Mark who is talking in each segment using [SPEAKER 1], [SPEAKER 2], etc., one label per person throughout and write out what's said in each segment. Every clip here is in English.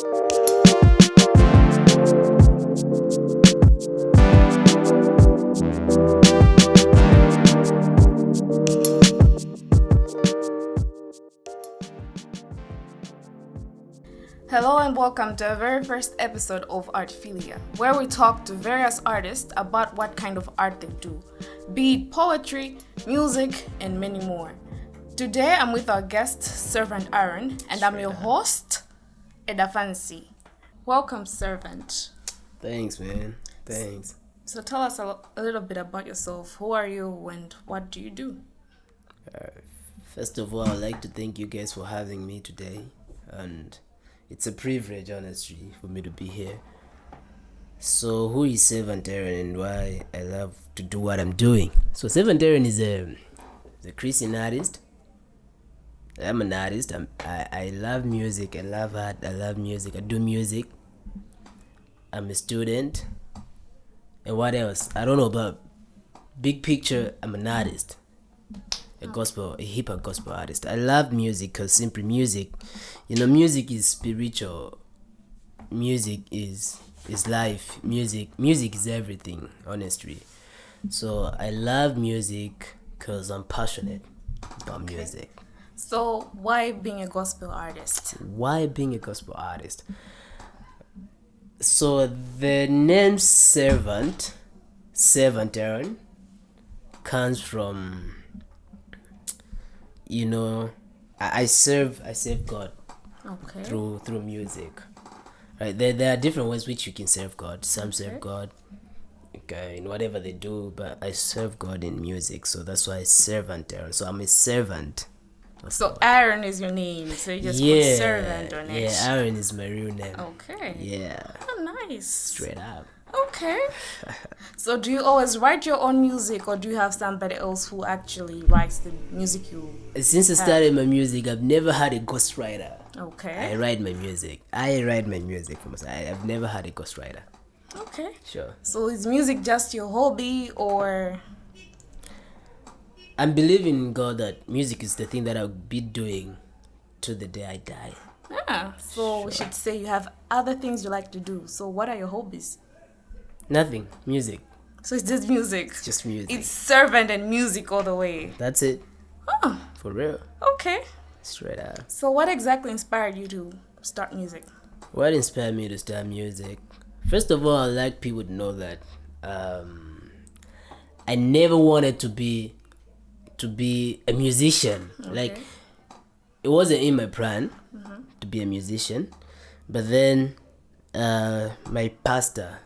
[SPEAKER 1] Hello and welcome to our very first episode of Artphilia, where we talk to various artists about what kind of art they do, be it poetry, music, and many more. Today I'm with our guest, Servant Aaron, and I'm your host, Eda Fancy. Welcome, Servant.
[SPEAKER 2] Thanks, man. Thanks.
[SPEAKER 1] So tell us a little bit about yourself. Who are you and what do you do?
[SPEAKER 2] First of all, I'd like to thank you guys for having me today, and it's a privilege, honestly, for me to be here. So, who is Servant Aaron and why I love to do what I'm doing? So, Servant Aaron is a Christian artist. I'm an artist. I love music. I love art. I love music. I do music. I'm a student. And what else? I don't know, but big picture, I'm an artist. A hip hop gospel artist. I love music because simply music, music is spiritual. Music is life. Music is everything, honestly. So I love music because I'm passionate about music.
[SPEAKER 1] So why being a gospel artist?
[SPEAKER 2] Why being a gospel artist? So the name Servant Aaron, comes from, I serve God through music. Right? There are different ways which you can serve God. Some serve God in whatever they do, but I serve God in music. So that's why Servant Aaron. So I'm a servant.
[SPEAKER 1] So Aaron is your name, so you just put servant on it.
[SPEAKER 2] Yeah, Aaron is my real name.
[SPEAKER 1] Okay.
[SPEAKER 2] Yeah.
[SPEAKER 1] Oh, nice.
[SPEAKER 2] Straight up.
[SPEAKER 1] Okay. So do you always write your own music, or do you have somebody else who actually writes the music you
[SPEAKER 2] Since I started my music, I've never had a ghostwriter.
[SPEAKER 1] Okay.
[SPEAKER 2] I write my music for myself. I've never had a ghostwriter.
[SPEAKER 1] Okay.
[SPEAKER 2] Sure.
[SPEAKER 1] So is music just your hobby, or?
[SPEAKER 2] I'm believing in God that music is the thing that I'll be doing till the day I die.
[SPEAKER 1] Yeah. So we should say you have other things you like to do. So what are your hobbies?
[SPEAKER 2] Nothing. Music.
[SPEAKER 1] So it's just music.
[SPEAKER 2] It's just music.
[SPEAKER 1] It's servant and music all the way.
[SPEAKER 2] That's it.
[SPEAKER 1] Oh.
[SPEAKER 2] For real.
[SPEAKER 1] Okay.
[SPEAKER 2] Straight up.
[SPEAKER 1] So what exactly inspired you to start music?
[SPEAKER 2] What inspired me to start music? First of all, I'd like people to know that I never wanted to be a musician.
[SPEAKER 1] Okay.
[SPEAKER 2] Like, it wasn't in my plan to be a musician. But then my pastor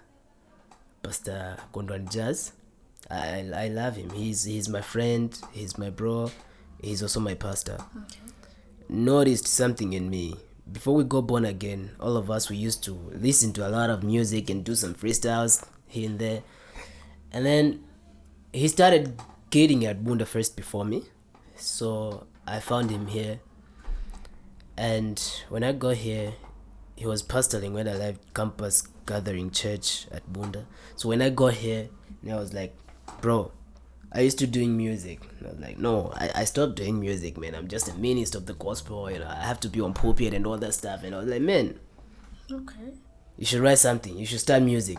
[SPEAKER 2] Gondwan Jazz, I love him. He's my friend, he's my bro, he's also my pastor.
[SPEAKER 1] Okay.
[SPEAKER 2] Noticed something in me. Before we got born again, all of us, we used to listen to a lot of music and do some freestyles here and there. And then he started getting at Bunda first before me. So I found him here. And when I got here, he was pastoring when I left campus gathering church at Bunda. So when I got here, I was like, bro, I used to doing music. And I was like, no, I stopped doing music, man. I'm just a minister of the gospel. I have to be on pulpit and all that stuff. And I was like, man,
[SPEAKER 1] okay,
[SPEAKER 2] you should write something. You should start music,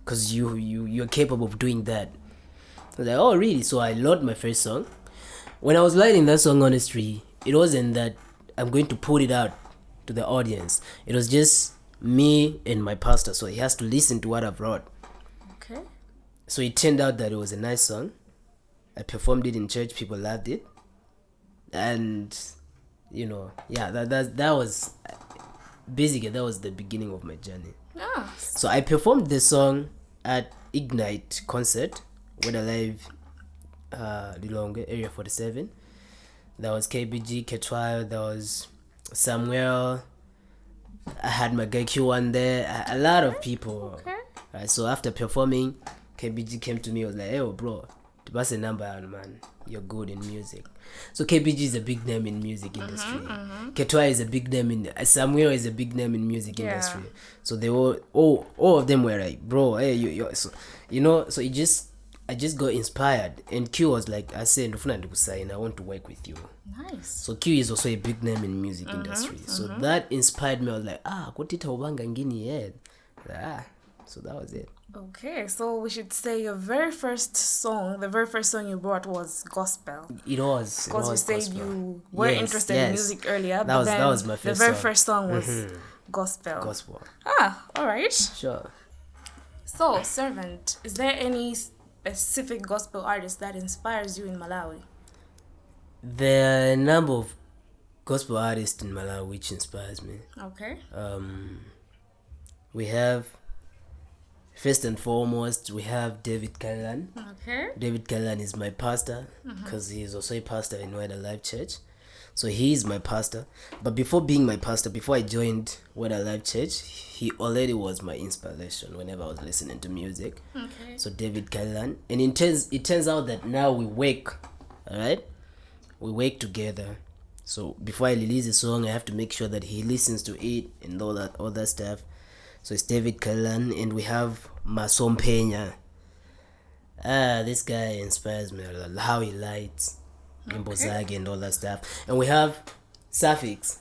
[SPEAKER 2] because you're capable of doing that. I was like, oh, really? So I wrote my first song. When I was writing that song, honestly, it wasn't that I'm going to put it out to the audience. It was just me and my pastor, so he has to listen to what I've wrote.
[SPEAKER 1] Okay.
[SPEAKER 2] So it turned out that it was a nice song. I performed it in church, people loved it. And that was basically, that was the beginning of my journey.
[SPEAKER 1] Ah.
[SPEAKER 2] So I performed the song at Ignite concert when I live Lilongwe, Area 47. There was KBG, Ketwayo, there was Samuel. I had my guy Q1 there. A lot of people.
[SPEAKER 1] Okay.
[SPEAKER 2] Right, so after performing, KBG came to me. Was like, "Hey, bro, pass a number, man. You're good in music." So KBG is a big name in music industry. Ketwayo is a big name in. Samuel is a big name in music industry. So they all of them were like, "Bro, hey, you." So So it just I just got inspired, and Q was like, I said, I want to work with you.
[SPEAKER 1] Nice.
[SPEAKER 2] So Q is also a big name in music industry. So that inspired me. I was like, so that was it.
[SPEAKER 1] Okay, so we should say the very first song you brought was gospel.
[SPEAKER 2] It was.
[SPEAKER 1] Because you said
[SPEAKER 2] gospel.
[SPEAKER 1] you were interested in music earlier,
[SPEAKER 2] that was my first
[SPEAKER 1] the very
[SPEAKER 2] song.
[SPEAKER 1] first song was gospel.
[SPEAKER 2] Gospel.
[SPEAKER 1] All right.
[SPEAKER 2] Sure.
[SPEAKER 1] So, Servant, is there any specific gospel artist that inspires you in Malawi?
[SPEAKER 2] There are a number of gospel artists in Malawi which inspires me.
[SPEAKER 1] Okay.
[SPEAKER 2] We have, first and foremost, we have David Carolan.
[SPEAKER 1] Okay.
[SPEAKER 2] David Carolan is my pastor because he is also a pastor in Word Alive Church. So he is my pastor. But before being my pastor, before I joined Word Alive Church, he already was my inspiration whenever I was listening to music.
[SPEAKER 1] Okay.
[SPEAKER 2] So David Carolan. And it turns out that now we work, alright? We work together. So before I release a song, I have to make sure that he listens to it and all that stuff. So it's David Carolan, and we have Masom Pena. This guy inspires me a lot. How he lights, Mbozagi and all that stuff. And we have Suffix.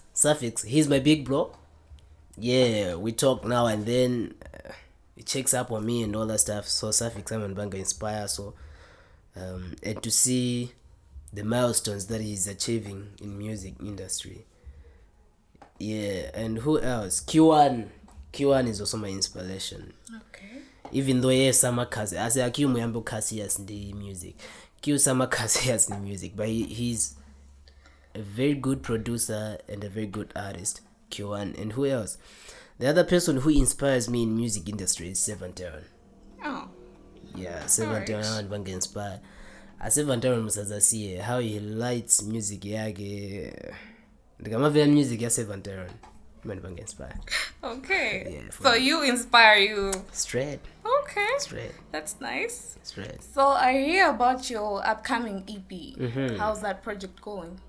[SPEAKER 2] He's my big bro. Yeah, we talk now and then. He checks up on me and all that stuff. So Suffix, I'm Banga inspire. So and to see the milestones that he's achieving in music industry. Yeah, and who else? Q1 is also my inspiration.
[SPEAKER 1] Okay.
[SPEAKER 2] Even though yes, Sama Kasi, I say Q Muyambo Kasi in the music. Q Sama Kasi in the music, but he's a very good producer and a very good artist. Q1. And who else? The other person who inspires me in music industry is Seven Terran.
[SPEAKER 1] Oh.
[SPEAKER 2] Yeah, Seven Terran and Banga inspire. Seven Terran Musazasie, how he lights music yage. The Gamavia music ya Seven Terran. Banga inspire.
[SPEAKER 1] Okay.
[SPEAKER 2] Yeah,
[SPEAKER 1] so you inspire you.
[SPEAKER 2] Straight.
[SPEAKER 1] Okay.
[SPEAKER 2] Straight.
[SPEAKER 1] That's nice.
[SPEAKER 2] Straight.
[SPEAKER 1] So I hear about your upcoming EP. How's that project going?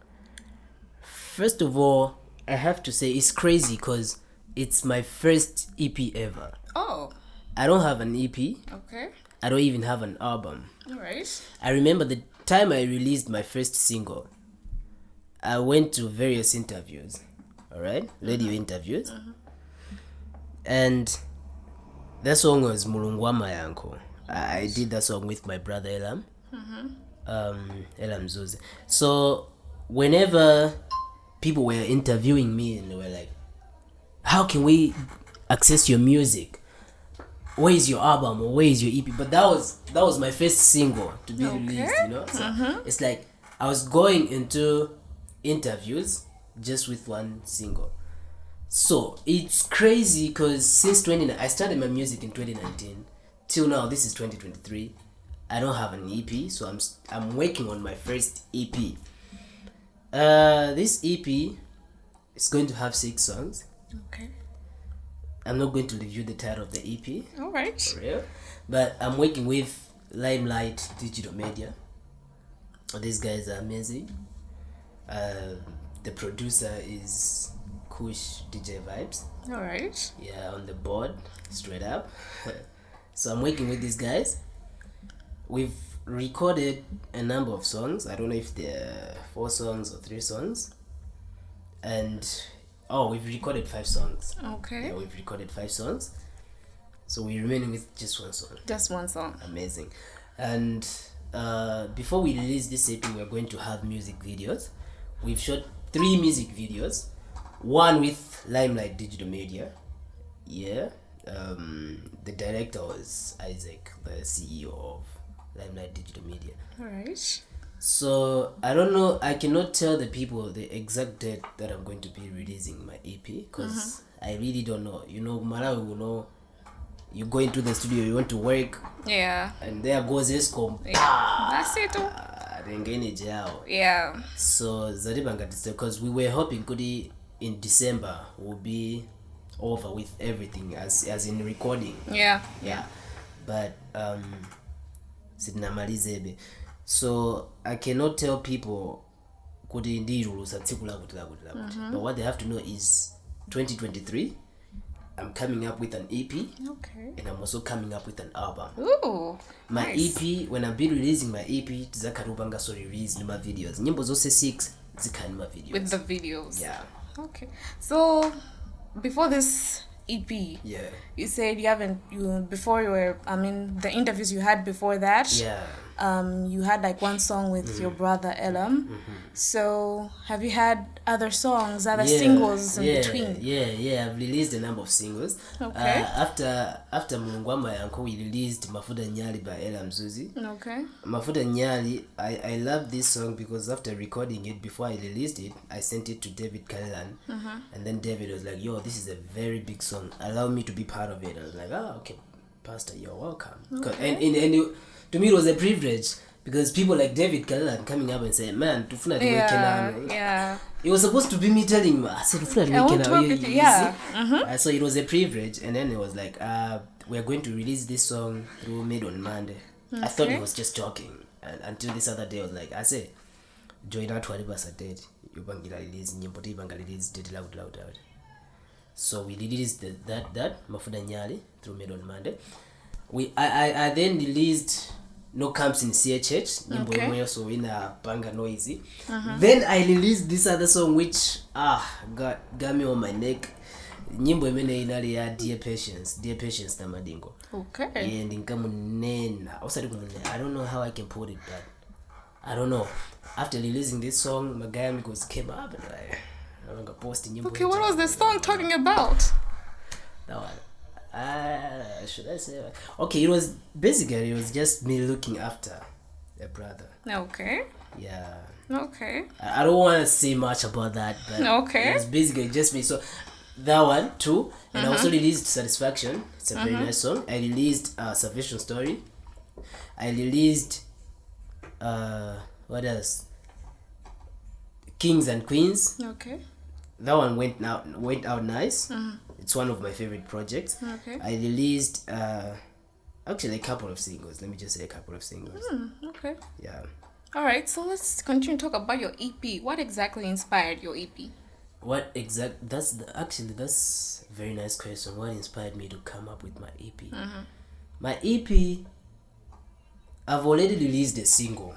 [SPEAKER 2] First of all, I have to say it's crazy because it's my first EP ever.
[SPEAKER 1] Oh.
[SPEAKER 2] I don't have an EP.
[SPEAKER 1] Okay.
[SPEAKER 2] I don't even have an album.
[SPEAKER 1] Alright.
[SPEAKER 2] I remember the time I released my first single, I went to various interviews. Alright? Radio interviews. And that song was Mulungwama Yanko. I did that song with my brother Elam. Elam Zuzi. So whenever people were interviewing me and they were like, how can we access your music? Where is your album or where is your EP? But that was my first single to be released, you know? So it's like I was going into interviews just with one single. So it's crazy because since I started my music in 2019 till now, this is 2023. I don't have an EP, so I'm working on my first EP. This EP is going to have 6 songs.
[SPEAKER 1] Okay.
[SPEAKER 2] I'm not going to review the title of the EP.
[SPEAKER 1] Alright.
[SPEAKER 2] For real. But I'm working with Limelight Digital Media. These guys are amazing. The producer is Kush DJ Vibes.
[SPEAKER 1] Alright.
[SPEAKER 2] Yeah, on the board, straight up. So I'm working with these guys. We've recorded a number of songs. I don't know if they're 4 songs or 3 songs. And we've recorded 5 songs.
[SPEAKER 1] Okay.
[SPEAKER 2] Yeah, we've recorded 5 songs. So we're remaining with just 1 song.
[SPEAKER 1] Just 1 song.
[SPEAKER 2] Amazing. And before we release this EP, we're going to have music videos. We've shot 3 music videos. 1 with Limelight Digital Media. Yeah. The director was Isaac, the CEO of Limelight Digital Media.
[SPEAKER 1] Alright.
[SPEAKER 2] So I don't know, I cannot tell the people the exact date that I'm going to be releasing my EP because I really don't know. You know, Malawi will know. You go into the studio, you want to work.
[SPEAKER 1] Yeah.
[SPEAKER 2] And there goes Escom.
[SPEAKER 1] Yeah. That's it. Yeah.
[SPEAKER 2] So Zaribanga, because we were hoping in December will be over with everything as in recording.
[SPEAKER 1] Yeah.
[SPEAKER 2] Yeah. But so I cannot tell people but what they have to know is 2023 I'm coming up with an EP.
[SPEAKER 1] Okay.
[SPEAKER 2] And I'm also coming up with an album.
[SPEAKER 1] Ooh.
[SPEAKER 2] My
[SPEAKER 1] Nice.
[SPEAKER 2] EP, when I'll be releasing my EP, tizakarubanga so release my videos. Nyimbo zose 6 zikani my videos.
[SPEAKER 1] With the videos.
[SPEAKER 2] Yeah.
[SPEAKER 1] Okay. So before this EP,
[SPEAKER 2] Yeah.
[SPEAKER 1] you said the interviews you had before that,
[SPEAKER 2] Yeah.
[SPEAKER 1] you had like one song with your brother Elam. So have you had other songs, other singles in between?
[SPEAKER 2] Yeah. I've released a number of singles.
[SPEAKER 1] Okay.
[SPEAKER 2] After Mulungwama Yanko, we released Mafuta Nyali by Elam Zuzi.
[SPEAKER 1] Okay.
[SPEAKER 2] Mafuta Nyali, I love this song because after recording it, before I released it, I sent it to David Kalelan. And then David was like, yo, this is a very big song. Allow me to be part of it. I was like, okay, Pastor, you're welcome.
[SPEAKER 1] Okay.
[SPEAKER 2] To me, it was a privilege because people like David Kalelan coming up and saying, man, tufuna
[SPEAKER 1] Yeah.
[SPEAKER 2] it was supposed to be me telling him, I said,
[SPEAKER 1] I want to work with you. Yeah.
[SPEAKER 2] so it was a privilege. And then it was like, we're going to release this song through Made on Monday. I thought he was just joking. And until this other day, I was like, I say, join out whatever I did. You bangila release, nyimbo banga release, did loud. So we released that Mafuda Nyali through Made on Monday. I then released No Camps in CHH, nyimbo yomwe so in a banga noisy. Then I released this other song which got me on my neck. Nyimbo imene inali ya Dear Patience na Madingo.
[SPEAKER 1] Okay.
[SPEAKER 2] And nkamunena. I don't know how I can put it, but I don't know. After releasing this song, my guy amigos came up and I'm gonna post nyimbo.
[SPEAKER 1] Okay, what was the song talking about?
[SPEAKER 2] That one. Should I say? Okay, it was just me looking after a brother.
[SPEAKER 1] Okay.
[SPEAKER 2] Yeah.
[SPEAKER 1] Okay.
[SPEAKER 2] I don't want to say much about that, but
[SPEAKER 1] Okay.
[SPEAKER 2] it was basically just me. So that one too, and I also released Satisfaction. It's a very nice song. I released Salvation Story. I released what else? Kings and Queens.
[SPEAKER 1] Okay.
[SPEAKER 2] That one went out nice. It's one of my favorite projects.
[SPEAKER 1] Okay.
[SPEAKER 2] I released actually a couple of singles. Let me just say a couple of singles.
[SPEAKER 1] Okay.
[SPEAKER 2] Yeah.
[SPEAKER 1] All right. So let's continue to talk about your EP. What exactly inspired your EP?
[SPEAKER 2] That's a very nice question. What inspired me to come up with my EP? My EP, I've already released a single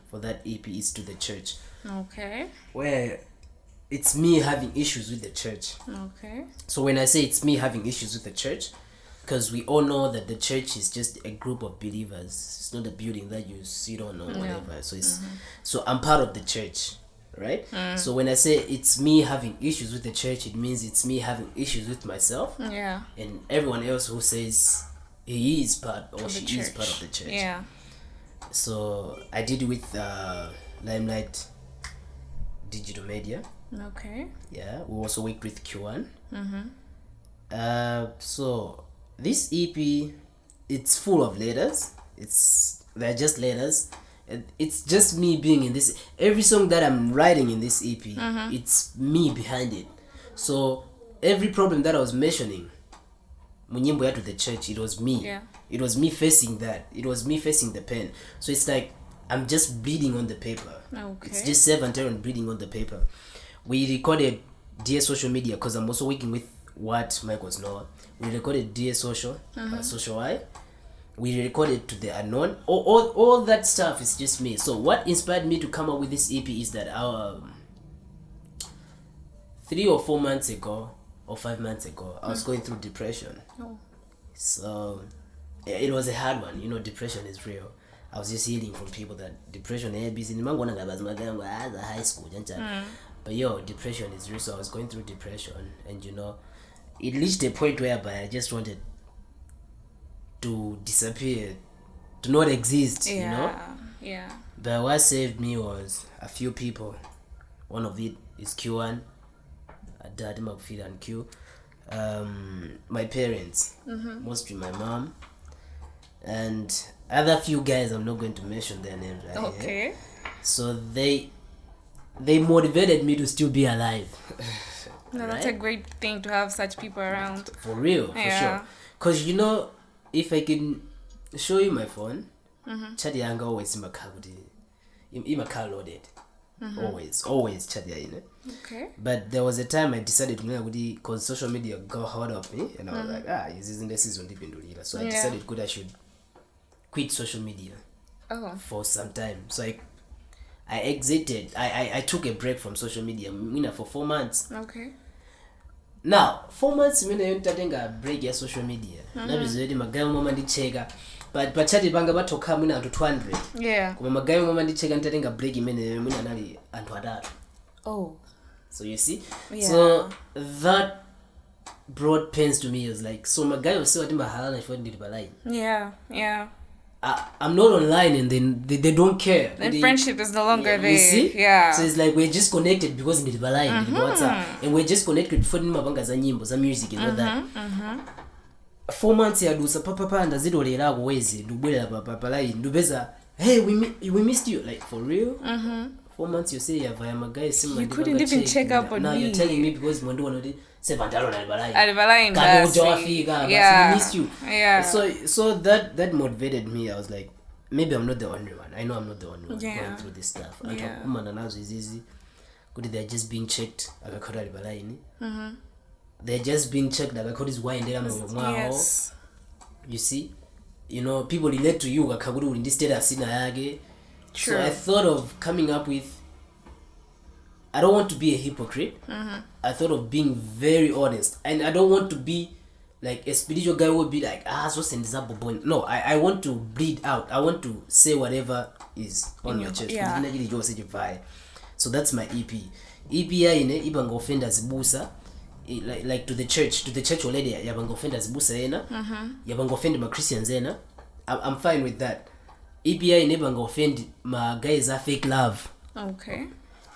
[SPEAKER 2] for that EP. It's To the Church.
[SPEAKER 1] Okay.
[SPEAKER 2] Where it's me having issues with the church.
[SPEAKER 1] Okay.
[SPEAKER 2] So when I say it's me having issues with the church, because we all know that the church is just a group of believers. It's not a building that you sit on or whatever. So so I'm part of the church, right? So when I say it's me having issues with the church, it means it's me having issues with myself.
[SPEAKER 1] Yeah.
[SPEAKER 2] And everyone else who says he is part or she is
[SPEAKER 1] church.
[SPEAKER 2] part of the church.
[SPEAKER 1] Yeah.
[SPEAKER 2] So I did it with Limelight Digital Media.
[SPEAKER 1] Okay.
[SPEAKER 2] Yeah, we also worked with Q1. So this EP, it's full of letters. They're just letters. And it's just me being in this. Every song that I'm writing in this EP, it's me behind it. So every problem that I was mentioning, Munyimbo ya to the church, it was me.
[SPEAKER 1] Yeah.
[SPEAKER 2] It was me facing that. It was me facing the pen. So it's like I'm just bleeding on the paper.
[SPEAKER 1] Okay.
[SPEAKER 2] It's just Seven Terran bleeding on the paper. We recorded Dear Social Media because I'm also working with what Michael's Noah. We recorded Dear Social, Social I. We recorded To the Unknown. All that stuff is just me. So what inspired me to come up with this EP is that 3 or 4 months ago or 5 months ago, I was going through depression.
[SPEAKER 1] Oh.
[SPEAKER 2] So it was a hard one. You know, depression is real. I was just hearing from people that depression busy high school. But depression is real. So I was going through depression, and it reached a point whereby I just wanted to disappear, to not exist.
[SPEAKER 1] Yeah.
[SPEAKER 2] But what saved me was a few people. One of it is Q1, Dad, Artphilia, and Q. My parents, mostly my mom, and other few guys. I'm not going to mention their names right here.
[SPEAKER 1] Okay.
[SPEAKER 2] So they motivated me to still be alive.
[SPEAKER 1] No, that's a great thing to have such people around.
[SPEAKER 2] For real, for sure. Because if I can show you my phone, chat yanga always in my car loaded. always chat ya ine.
[SPEAKER 1] Okay.
[SPEAKER 2] But there was a time I decided to cause social media got hold of me, and I was like, this isn't the season deep into it. So I decided I should quit social media for some time. So I exited. I took a break from social media for 4 months.
[SPEAKER 1] Okay.
[SPEAKER 2] Now 4 months when I taking a break ya social media. That is already my guy mama ndicheka. But chat banga batoka mwina antu 200.
[SPEAKER 1] Yeah.
[SPEAKER 2] Kuma my guy mama ndicheka ntatenga break imene mwina nali antu adatu.
[SPEAKER 1] Oh.
[SPEAKER 2] So you see?
[SPEAKER 1] Yeah.
[SPEAKER 2] So that brought pains to me. It was like, so my guy was still at Mahalana if I did line.
[SPEAKER 1] Yeah.
[SPEAKER 2] I'm not online and then they don't care.
[SPEAKER 1] Then friendship is no longer there.
[SPEAKER 2] You see?
[SPEAKER 1] Yeah.
[SPEAKER 2] So it's like we're just connected because in the line, WhatsApp, and we're just connected before the mabanga za nyimbo, za music and all that. 4 months ya dusa papa and azidolera kuwezi ndubwela papa line ndubeza, hey, we missed you, like for real. 4 months you say yeah via my guys
[SPEAKER 1] you couldn't even check up on
[SPEAKER 2] now
[SPEAKER 1] me.
[SPEAKER 2] You're telling me because mwendo wanodi sevantalo na balai
[SPEAKER 1] yeah.
[SPEAKER 2] We miss you.
[SPEAKER 1] Yeah.
[SPEAKER 2] So that motivated me. I was like, maybe I'm not the only one. I know I'm not the only one going through this stuff. They're just being checked. They're just being checked. Yes. You see, people relate to you. In this status, so I thought of coming up with, I don't want to be a hypocrite. I thought of being very honest. And I don't want to be like a spiritual guy who would be like, so send this up. No, I want to bleed out. I want to say whatever is on your chest. Yeah. So that's my EP. EPI ine ibanga offenders busa. Like to the church already yabanga offenders busa ena. Yabanga offend my Christians ena. I'm fine with that. EPI never go offend my guys are fake love.
[SPEAKER 1] Okay.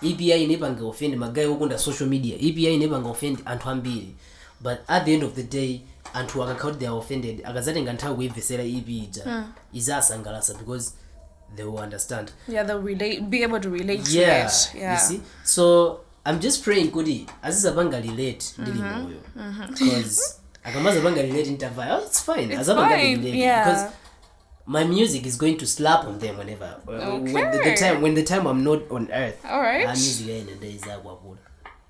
[SPEAKER 2] EPI never go offend my guy who on social media. EPI never go offend Antwambiri. But at the end of the day, Antu account they are offended. Agazati nganta we vesela EPI iza sangalasa because they will understand.
[SPEAKER 1] Yeah, they'll be able to relate to it.
[SPEAKER 2] Yeah. You see? So I'm just praying Kudi Azizabanga relate because Agamazabanga relate interview. It's fine.
[SPEAKER 1] It's fine.
[SPEAKER 2] Because my music is going to slap on them whenever. When the time I'm not on earth.
[SPEAKER 1] All right.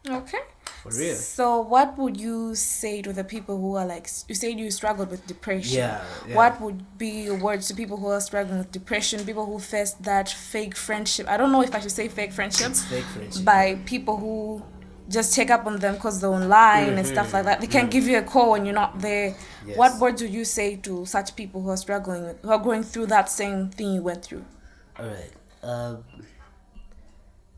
[SPEAKER 1] Okay.
[SPEAKER 2] For real.
[SPEAKER 1] So what would you say to the people who are like, you said you struggled with depression.
[SPEAKER 2] Yeah.
[SPEAKER 1] What would be your words to people who are struggling with depression, people who face that fake friendship? I don't know if I should say fake friendship.
[SPEAKER 2] It's fake friendship.
[SPEAKER 1] By people who just check up on them because they're online and stuff like that. They can't give you a call when you're not there. Yes. What words would you say to such people who are struggling, who are going through that same thing you went through?
[SPEAKER 2] All right.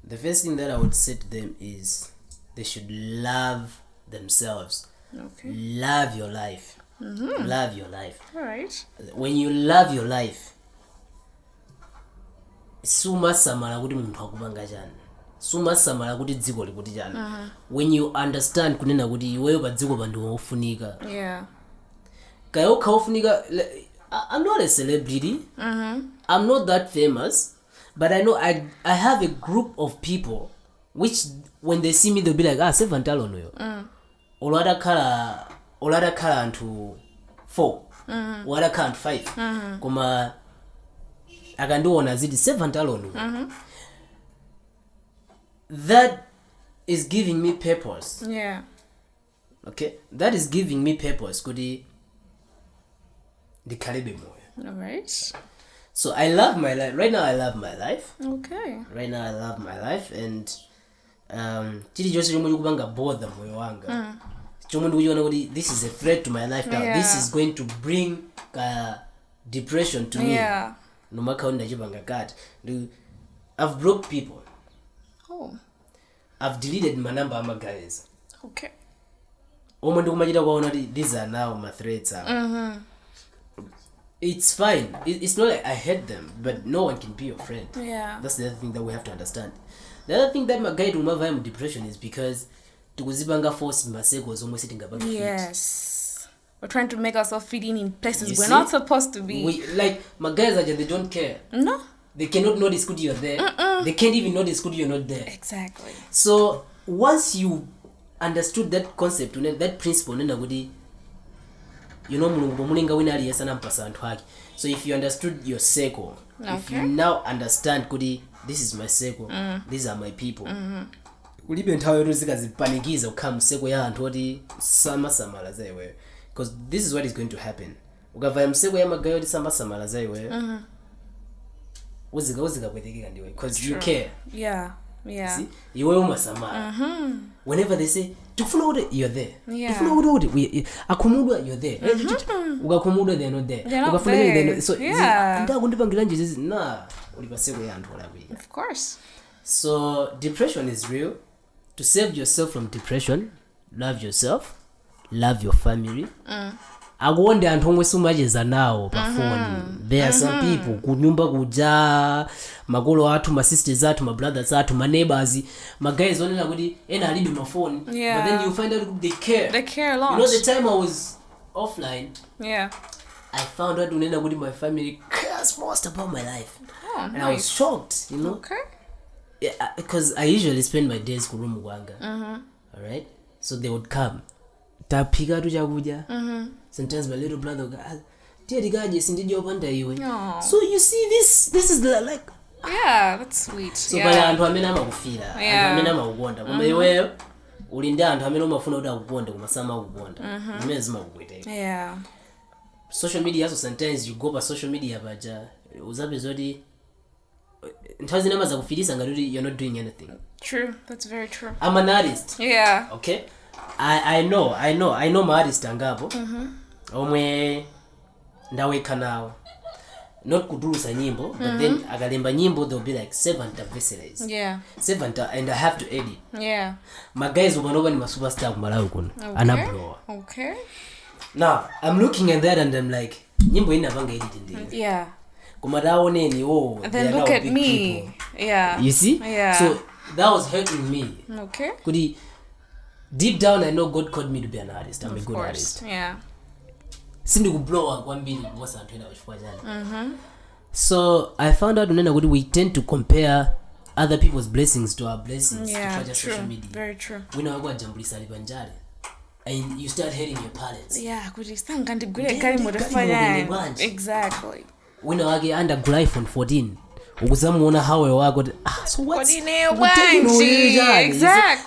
[SPEAKER 2] The first thing that I would say to them is they should love themselves.
[SPEAKER 1] Okay.
[SPEAKER 2] Love your life. Love your life.
[SPEAKER 1] All right.
[SPEAKER 2] When you love your life, suma samala kuti munthu akupanga chani. Suma samala kuti dziko likuti chani. When you understand kunena kuti iweyo pa dziko pandiwo ofunika.
[SPEAKER 1] Yeah.
[SPEAKER 2] Kayo kaufunika. I'm not a celebrity. I'm not that famous, but I know I have a group of people which when they see me they'll be like, sevantalo noyo. Olada kala antu 4. Olada kala antu 5. Kuma akandiona zidi sevantalo noyo. That is giving me purpose.
[SPEAKER 1] Yeah.
[SPEAKER 2] Okay? That is giving me purpose. Kudi the Karibe moyo.
[SPEAKER 1] All right.
[SPEAKER 2] So I love my life. Right now I love my life.
[SPEAKER 1] Okay.
[SPEAKER 2] Right now I love my life and chili chose chomwe kubanga bother moyo wanga. Chomwe ndikuona kuti this is a threat to my life now. Yeah. This is going to bring depression to me.
[SPEAKER 1] Yeah.
[SPEAKER 2] No matter how chibanga kat. I've broke people.
[SPEAKER 1] Oh.
[SPEAKER 2] I've deleted my number of my guys.
[SPEAKER 1] Okay.
[SPEAKER 2] These are now my threats. It's fine. It's not like I hate them, but no one can be your friend.
[SPEAKER 1] Yeah.
[SPEAKER 2] That's the other thing that we have to understand. The other thing that my guide to my depression is because tukuzibanga force masego is almost sitting above.
[SPEAKER 1] Yes. We're trying to make ourselves fit in places we're not supposed to be.
[SPEAKER 2] Like my guys are just, they don't care.
[SPEAKER 1] No.
[SPEAKER 2] They cannot notice good you're there. They can't even notice good you're not there.
[SPEAKER 1] Exactly.
[SPEAKER 2] So once you understood that concept, that principle, so if you understood your circle, if you now understand kudi this is my circle, these are my people. Ulibe nthawi yoti zikazipanikiza kukhala mseko ya anthu oti samasamala za iweyo, because this is what is going to happen. Ukavaya mseko ya magayi oti samasamala za iweyo, uzikapwetekeka ndiwe, because you care.
[SPEAKER 1] See,
[SPEAKER 2] iwe umasamala. Whenever they say tikufuna kuti you're there, tikufuna kuti akhumudwa you're there, ukakhumudwa they're not there, ukafuna they're not. So ndakundipangira nje zizi na uli paseko ya anthu olakwika.
[SPEAKER 1] Of course.
[SPEAKER 2] So depression is real. To save yourself from depression, love yourself, love your family. Akuonde anthu omwe sumacheza nawo pa phone. There are some people kunyumba kuja makolo athu, ma sisters athu, ma brothers athu, ma neighbors, ma guys onena kuti ena alibe ma phone, but then you find out they care.
[SPEAKER 1] They care a lot.
[SPEAKER 2] You know, the time I was offline, I found out unena kuti my family cares most about my life. And I was shocked, you know.
[SPEAKER 1] Okay.
[SPEAKER 2] Yeah, because I usually spend my days kurumu kwanga. All right, so they would come. Tapika tu chakuja. Sometimes my little brother would go, "Tiye gaje sindijo panda iwe." So you see, this is like.
[SPEAKER 1] Yeah, that's sweet.
[SPEAKER 2] So pale anthu amene amakufira, anthu amene amakukonda, koma iweyo uli ndi anthu amene umafuna kuti akukonde koma samakukonda. Zimene zimakukweteka.
[SPEAKER 1] Yeah.
[SPEAKER 2] Social media, so sometimes you go pa social media paja uzabe zoti nthawi zina mazakufirisa ngati you're not doing anything.
[SPEAKER 1] True, that's very true.
[SPEAKER 2] I'm an artist.
[SPEAKER 1] Yeah.
[SPEAKER 2] Okay. I know my artist angapo. Omwe ndaweka nawo. Not kudulusa nyimbo, but then akalemba nyimbo they'll be like 7 verses.
[SPEAKER 1] Yeah.
[SPEAKER 2] 7 and I have to edit.
[SPEAKER 1] Yeah.
[SPEAKER 2] My guys umanoba ni ma superstar ku Malawi kuno. Anablowa.
[SPEAKER 1] Okay.
[SPEAKER 2] Now, I'm looking at that and I'm like, nyimbo ina vanga edit ndi.
[SPEAKER 1] Yeah.
[SPEAKER 2] Kumadawoneni
[SPEAKER 1] and then look at me.
[SPEAKER 2] People.
[SPEAKER 1] Yeah.
[SPEAKER 2] You see?
[SPEAKER 1] Yeah.
[SPEAKER 2] So that was hurting me.
[SPEAKER 1] Okay.
[SPEAKER 2] Kudi deep down I know God called me to be an artist. I'm a good artist.
[SPEAKER 1] Yeah.
[SPEAKER 2] Sindi kublowa kwambiri kuposa anthu ena wachifukwa chani. So I found out unena kuti we tend to compare other people's blessings to our blessings.
[SPEAKER 1] Yeah,
[SPEAKER 2] true.
[SPEAKER 1] Social
[SPEAKER 2] media.
[SPEAKER 1] Very true.
[SPEAKER 2] Wina wako ajambulisa alipanjari. And you start hating your parents.
[SPEAKER 1] Yeah, kuti sanga ndigule kali modifanya. Exactly.
[SPEAKER 2] Wina wake under iPhone 14. Ukuzamuona hawe wako. So what's
[SPEAKER 1] exactly.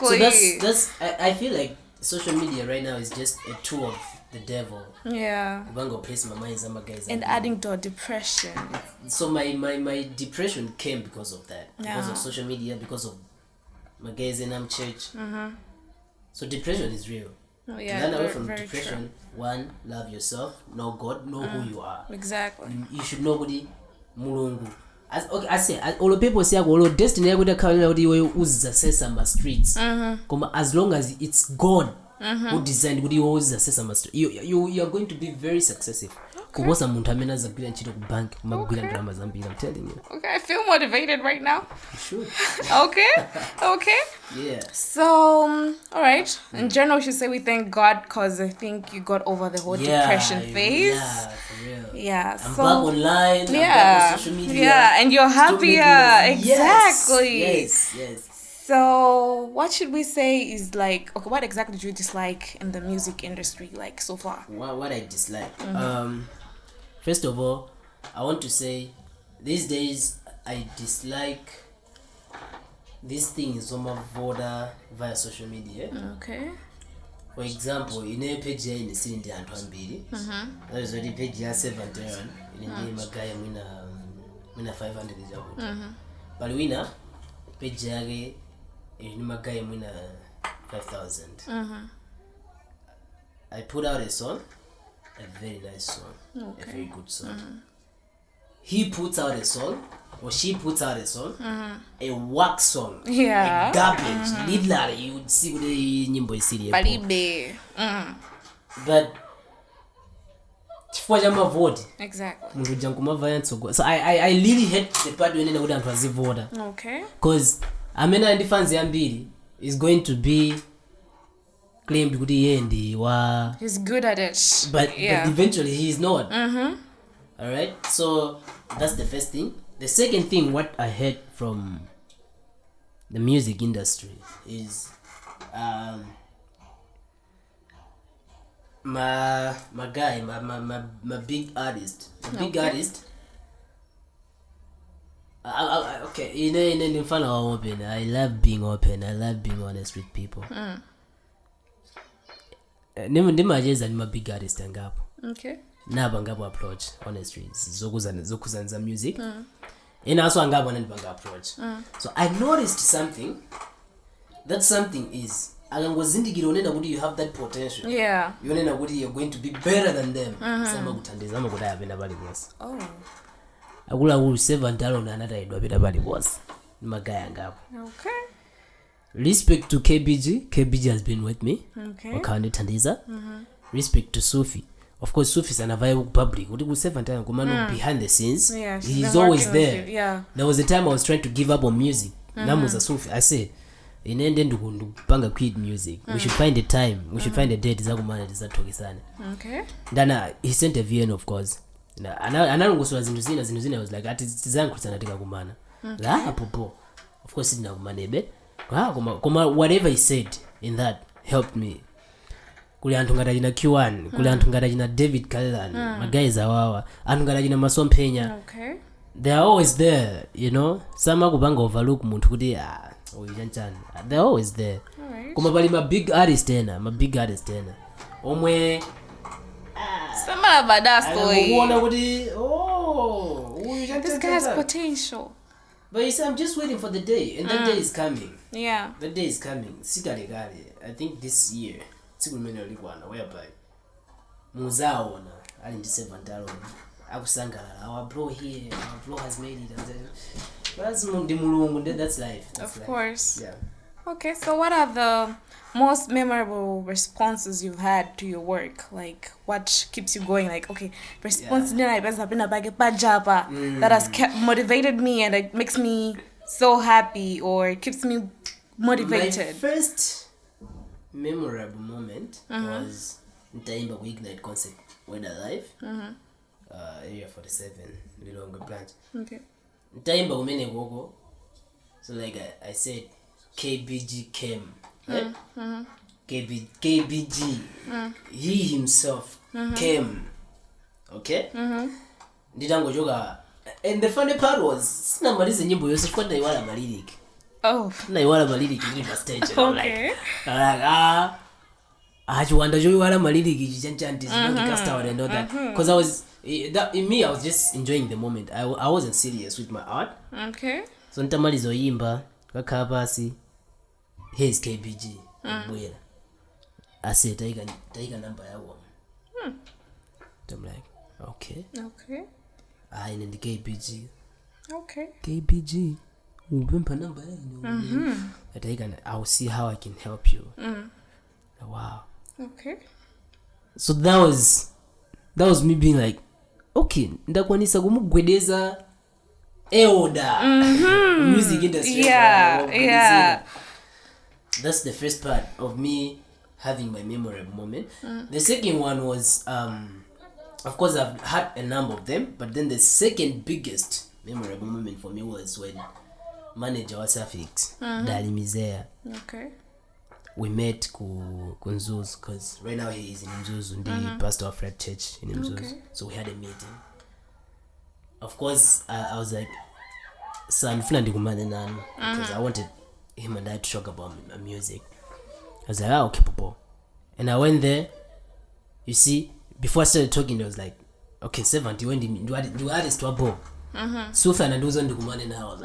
[SPEAKER 2] So that's I feel like social media right now is just a tool of the devil.
[SPEAKER 1] Yeah.
[SPEAKER 2] And
[SPEAKER 1] adding to our depression.
[SPEAKER 2] So my depression came because of that. Because of social media, because of my guys in church. So depression is real.
[SPEAKER 1] Oh, yeah.
[SPEAKER 2] Run away from depression. True. 1, love yourself, know God, know who you are.
[SPEAKER 1] Exactly.
[SPEAKER 2] You should know kuti mulungu. I say all the people say all destiny yakuti akhala kuti iwe uzisasesa ma streets. As long as it's God who designed kuti iwe uzisasesa ma streets, you are going to be very successful. Kuposa munthu amene azagwira ntchito ku bank magwira ndalama zambiri. I'm telling you.
[SPEAKER 1] Okay, I feel motivated right now.
[SPEAKER 2] You should.
[SPEAKER 1] Okay.
[SPEAKER 2] Yeah.
[SPEAKER 1] So, all right. In general, we should say we thank God because I think you got over the whole depression phase.
[SPEAKER 2] Yeah, for real.
[SPEAKER 1] Yeah.
[SPEAKER 2] I'm back online. I'm back on social media.
[SPEAKER 1] Yeah, and you're happier. Exactly.
[SPEAKER 2] Yes.
[SPEAKER 1] So, what should we say is like, okay, what exactly do you dislike in the music industry, like, so far?
[SPEAKER 2] What I dislike? First of all, I want to say, these days, I dislike these things on my border via social media.
[SPEAKER 1] Okay.
[SPEAKER 2] For example, in a page in the city and Twambiri, there is already page 7 there, in the name of guy winner 500 is out. But winner page in my guy winner 5,000. I put out a song, a very nice song, a very good song. He puts out a song, or she puts out a song, a work song, a garbage. Literally, you would see the nyimbo isiri. But
[SPEAKER 1] exactly.
[SPEAKER 2] So I really hate the part when you don't have voter.
[SPEAKER 1] Okay.
[SPEAKER 2] Because Amena and the fans is going to be claimed good
[SPEAKER 1] he's good at it.
[SPEAKER 2] But eventually he is not. Alright? So that's the first thing. The second thing what I heard from the music industry is my guy, my big artist. The big artist Okay, in front of open. I love being open. I love being honest with people. Ndimajeza ni big artist ngapo.
[SPEAKER 1] Okay.
[SPEAKER 2] Naba ngapo approach honestly zokuzanza music. And also ngapo nandibanga approach. So I noticed something. That something is akangozindikira onena kuti you have that potential.
[SPEAKER 1] Yeah.
[SPEAKER 2] You onena kuti you're going to be better than them. Sama kuthandiza amakudaya apenda pali boss.
[SPEAKER 1] Oh.
[SPEAKER 2] Akula servant alone anatayidwa apenda pali boss. Magaya ngapo.
[SPEAKER 1] Okay.
[SPEAKER 2] Respect to KBG. KBG has been with me.
[SPEAKER 1] Okay.
[SPEAKER 2] Wakandi Tandiza. Respect to Sufi. Of course, Sufi is an available public. What do servant behind the scenes?
[SPEAKER 1] Yeah,
[SPEAKER 2] he's always there.
[SPEAKER 1] Yeah.
[SPEAKER 2] There was a time I was trying to give up on music. Namuza Sufi. I said, in ending to panga quit music. We should find a time. We should find a date.
[SPEAKER 1] Okay.
[SPEAKER 2] Then he sent a VN, of course. Anangoswa zinuzina. I was like, ati tizangu tsanatika kumana. Popo. Of course, didn't have whatever he said in that helped me. Kuli antu ngata jina Q1, kuli antu ngata jina David Kalilan, my guys awawa, antu ngata jina Masompenya.
[SPEAKER 1] Okay.
[SPEAKER 2] They are always there, Sama kubanga overlook muntu kuti they're always there.
[SPEAKER 1] Alright.
[SPEAKER 2] Kuma bali my big artist tena. Omwe
[SPEAKER 1] Sama badasto.
[SPEAKER 2] Kuona kuti
[SPEAKER 1] this guy has potential.
[SPEAKER 2] But I'm just waiting for the day, and that day is coming.
[SPEAKER 1] Yeah.
[SPEAKER 2] That day is coming. I think this year, whereby Muzaona, I didn't say Vandalon. Our bro here, our bro has made it. That's life.
[SPEAKER 1] Of course.
[SPEAKER 2] Yeah.
[SPEAKER 1] Okay, so what are the most memorable responses you've had to your work? Like, what keeps you going? Like, okay, response that has kept motivated me and it makes me so happy or keeps me motivated.
[SPEAKER 2] My first memorable moment was Ntaimba we Ignite concert when alive. Area 47, Lilongwe branch.
[SPEAKER 1] Okay.
[SPEAKER 2] Ntaimba umene gogo. So like I said, KBG came. Right? KBG. He himself came. Okay? Nditango joga. And the funny part was, sina maliza nyimbo yose kwa naiwala malirik.
[SPEAKER 1] Oh.
[SPEAKER 2] Naiwala malirik in the stage.
[SPEAKER 1] Okay.
[SPEAKER 2] Achiwanda joiwala malirik chichanchanti cast and all that. Because I was I was just enjoying the moment. I wasn't serious with my art.
[SPEAKER 1] Okay.
[SPEAKER 2] So ntamalizo yimba kakhala pasi. Here's KBG. I said, take a number. I'm like, okay.
[SPEAKER 1] Okay.
[SPEAKER 2] I need the KBG.
[SPEAKER 1] Okay.
[SPEAKER 2] KBG. Number. I'll see how I can help you. Wow.
[SPEAKER 1] Okay.
[SPEAKER 2] So that was me being like, okay, ndakwanisa kumugwedeza eoda music industry.
[SPEAKER 1] Yeah.
[SPEAKER 2] That's the first part of me having my memorable moment. The second one was, of course, I've had a number of them, but then the second biggest memorable moment for me was when manager was Afix, Dali Mizea.
[SPEAKER 1] Okay.
[SPEAKER 2] We met ku Nzuzu, because right now he is in Nzuzu, the pastor of Red Church in Nzuzu. Okay. So we had a meeting. Of course, I was like, son, because I wanted him and I to talk about my music. I was like, okay, Popo. And I went there. You see, before I started talking, I was like, okay, 70, when do artist to a bow? Sufa and Nduzo Ndukumane now. I was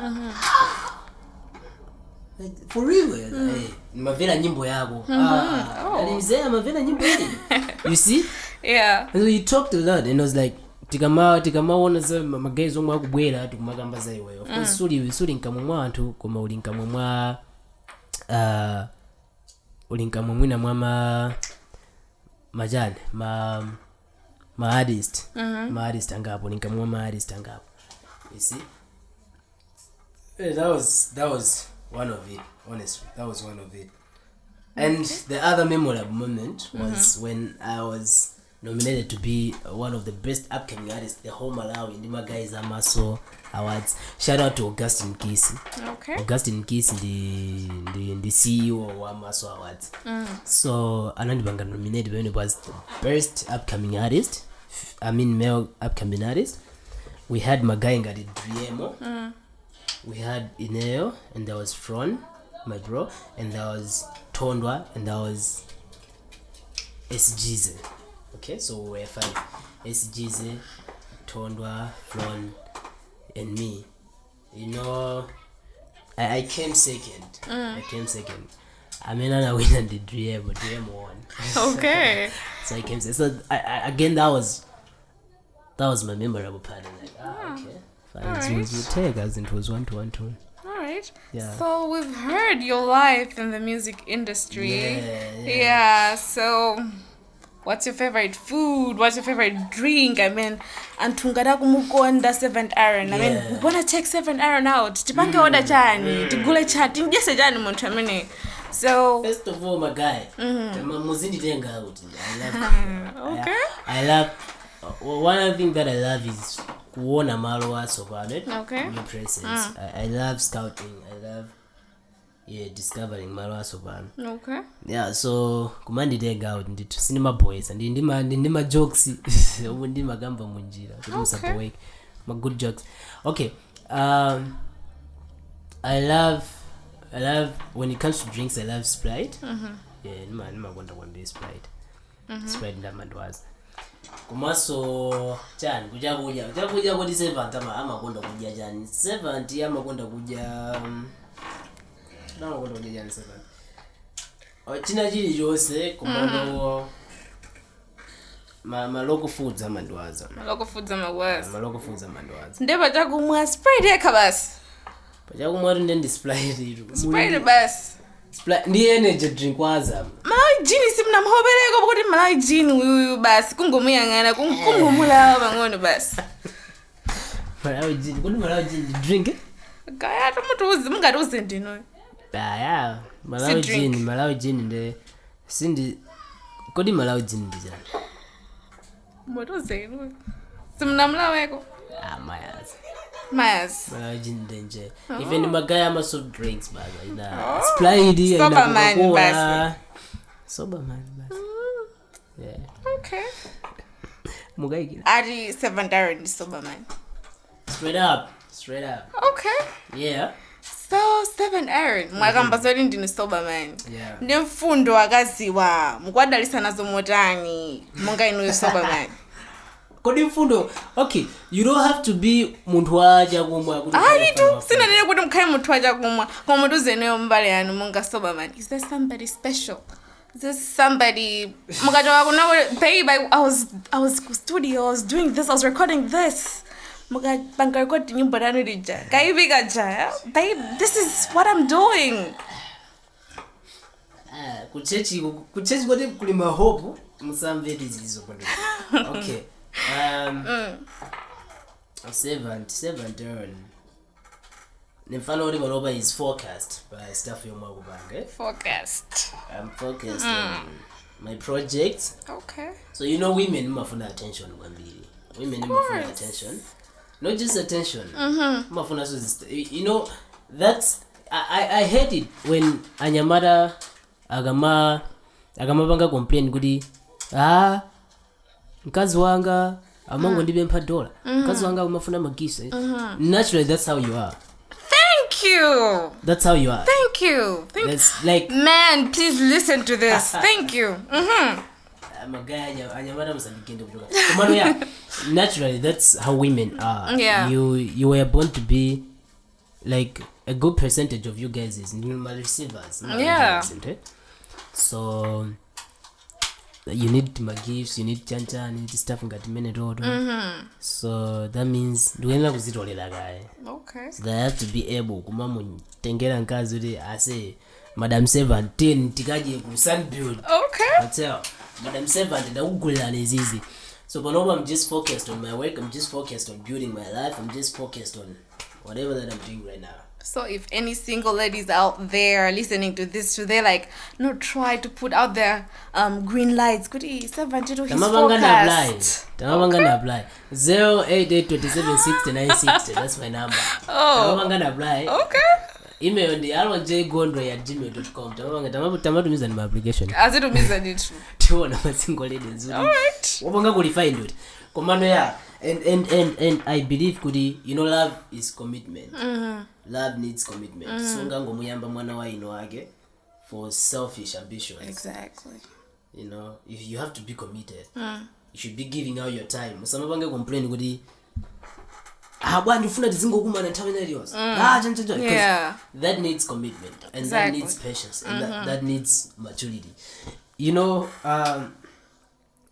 [SPEAKER 2] like, for real? Hey, mavela nyimbo yako. Alimzea mavela nyimbo hili. You see?
[SPEAKER 1] Yeah.
[SPEAKER 2] And so he talked a lot, and I was like, tikama wona za magazi omwe akubwera tukumagamba za iwe. Of course suli nkamwe mwantu koma uli nkamwe mwa uli nkamwe mwina mwa majani ma artist. Ma artist angapo nkamwe mwa artist angapo. You see? That was one of it, honestly. That was one of it. And the other memorable moment was when I was nominated to be one of the best upcoming artists, the whole Malawian. The guys Amaso Awards. Shout out to Augustine Kisi.
[SPEAKER 1] Okay.
[SPEAKER 2] Augustine Kisi, the CEO of Amaso Awards. So Anandibanga nominated when it was the best upcoming artist. Male upcoming artist. We had Magainga the Driemo. we had Ineo, and there was Fron, my bro, and there was Tondwa, and there was SGZ. Okay, so we were 5. SGZ, Tondwa, Fron, and me. You know, I came second. I mean, I win the dream, but dream won.
[SPEAKER 1] Okay.
[SPEAKER 2] So I came second. So again, that was my memorable part. I'm like, okay. Fine. It was take as it was 1-1 turn.
[SPEAKER 1] Alright.
[SPEAKER 2] Yeah.
[SPEAKER 1] So we've heard your life in the music industry.
[SPEAKER 2] Yeah.
[SPEAKER 1] So what's your favorite food? What's your favorite drink? I mean, antungada kumukonda 7th Aaron. I mean, we wanna take 7th Aaron out. Tipange order chani, tigule chati, ndiyese chani muntu amene. So
[SPEAKER 2] first of all, my guy, muzindi tenga out.
[SPEAKER 1] okay.
[SPEAKER 2] I love one of the things that I love is kuona malo aso about
[SPEAKER 1] Okay.
[SPEAKER 2] New presence. I love scouting. I love discovering malo aso about.
[SPEAKER 1] Okay.
[SPEAKER 2] Yeah, so kumandi tenga out nditu cinema boys and ndima jokes ndima gamba munjira kuti musapoweke my good jokes. Okay. I love when it comes to drinks, I love Sprite. Yeah, nima konda kwambe Sprite. Sprite ndamandwaza. Kumaso chani kuja kuti 7th amakonda kudya chani 7th amakonda kudya amakonda kudya chani 7th china chili chose kumalo local foods amandwaza maloko foods amandwaza
[SPEAKER 1] ndeba chakumwa Sprite yekha basi
[SPEAKER 2] pachakumwa ndi Sprite
[SPEAKER 1] basi
[SPEAKER 2] ndi energy drink waza
[SPEAKER 1] Malawi jini simnamhobeleko kuti Malawi jini uyu basi kungomuyangana kungomulawa pang'ono basi
[SPEAKER 2] Malawi jini drink
[SPEAKER 1] kaya tomutuzi mungatiuze ndino
[SPEAKER 2] yeah Malawi jini nde sindi kodi Malawi jini ndijani
[SPEAKER 1] mutuze inu simnamlaweko Mayas.
[SPEAKER 2] Malawi jini ndenje even magaya ama soft drinks baga ina Sprite ina
[SPEAKER 1] Soberman basi
[SPEAKER 2] Soberman basi yeah
[SPEAKER 1] okay
[SPEAKER 2] mugaiki
[SPEAKER 1] Ari 7th Aaron is Soberman
[SPEAKER 2] straight up
[SPEAKER 1] okay
[SPEAKER 2] yeah
[SPEAKER 1] so 7th Aaron mwakamba zoti ndini Soberman
[SPEAKER 2] yeah
[SPEAKER 1] ndemfundo akaziwa mukwadalisa nazo motani monga inu Soberman
[SPEAKER 2] kodi mfundo okay you don't have to be muntu wacha kumwa kuti
[SPEAKER 1] tu sinanene kuti mkhale munthu wacha kumwa koma mutuze neyo mbali yanu monga Soberman is there somebody special is there somebody mukachoka kuna babe I was studio I was doing this I was recording this mukapanga record nyimbo yanu lija kaivika jaya babe this is what I'm doing
[SPEAKER 2] kuchechi kodi kuli mahope musamveti zizo kwando okay 7th Aaron nimfano uri maloba is forecast by stuff yomwa kubanga
[SPEAKER 1] forecast
[SPEAKER 2] I'm focused on my projects
[SPEAKER 1] okay
[SPEAKER 2] so you know women mafuna attention kwambiri women mafuna attention not just attention mafuna so you know that's I hate it when anyamata agamapanga complain kuti mkazi wanga amango ndibe mpa dola mkazi wanga umafuna magisa naturally that's how you are
[SPEAKER 1] that's
[SPEAKER 2] that's like
[SPEAKER 1] man please listen to this thank you
[SPEAKER 2] magaya anyamata musandikende kutoka komano yeah naturally that's how women are
[SPEAKER 1] yeah
[SPEAKER 2] you were born to be like a good percentage of you guys is normal receivers
[SPEAKER 1] yeah
[SPEAKER 2] so you need my gifts, you need chancha, you need stuff ngati mene rodo. So that means nduenda kuzitolera guy.
[SPEAKER 1] Okay.
[SPEAKER 2] So they have to be able kumamu tengera nkazi uli ase Madam 17 tikaje ku Sunbuild.
[SPEAKER 1] Okay.
[SPEAKER 2] I tell Madam 17 ndakugulira nezizi. So panoba I'm just focused on my work, I'm just focused on building my life, I'm just focused on whatever that I'm doing right now.
[SPEAKER 1] So if any single ladies out there listening to this, should they like try to put out their green lights? Could he 70 to his forecast?
[SPEAKER 2] Tamabanga apply 088276960. That's my number.
[SPEAKER 1] Oh.
[SPEAKER 2] Tamabanga apply.
[SPEAKER 1] Okay.
[SPEAKER 2] email ndi alonjgondwe@gmail.com. tamatumiza ni application
[SPEAKER 1] azitumiza ndithu
[SPEAKER 2] tiona masingle ladies
[SPEAKER 1] alright
[SPEAKER 2] wabonga kulifind it komano ya and I believe kuti love is commitment. Love needs commitment. So ngangomuyamba mwana wa ino wake for selfish ambitions.
[SPEAKER 1] exactly
[SPEAKER 2] if you have to be committed, you should be giving out your time. Musamapange complain kuti bwana ndifuna tizingokumana nthawi iliyonse. That needs commitment and that needs patience and that needs maturity.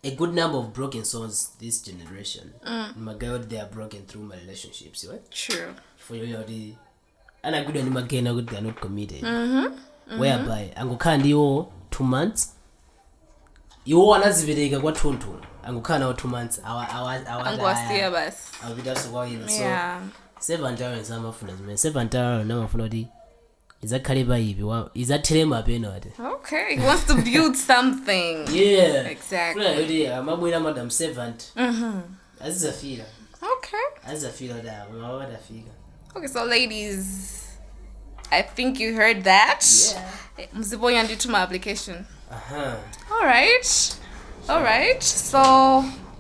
[SPEAKER 2] A good number of broken souls this generation. My God, they are broken through my relationships, right?
[SPEAKER 1] True.
[SPEAKER 2] For you, and I good and again, they are not committed. Whereby, angukhala ndiwo 2 months. Iwo anazibereka kwa tonto. Angukhala nawo 2 months.
[SPEAKER 1] Angwasiya basi.
[SPEAKER 2] Awabida sokwayina. So, 7 times amafuna zimene. 7 times namafuna kuti izakhaliba ibi izathelema peno ati.
[SPEAKER 1] Okay, he wants to build something.
[SPEAKER 2] Yeah.
[SPEAKER 1] Exactly.
[SPEAKER 2] Amabwera madam servant. Azizafika.
[SPEAKER 1] Okay.
[SPEAKER 2] Azizafika da mawatafika.
[SPEAKER 1] Okay, so ladies, I think you heard that.
[SPEAKER 2] Yeah.
[SPEAKER 1] Mzibonya ndithu my application. All right. So,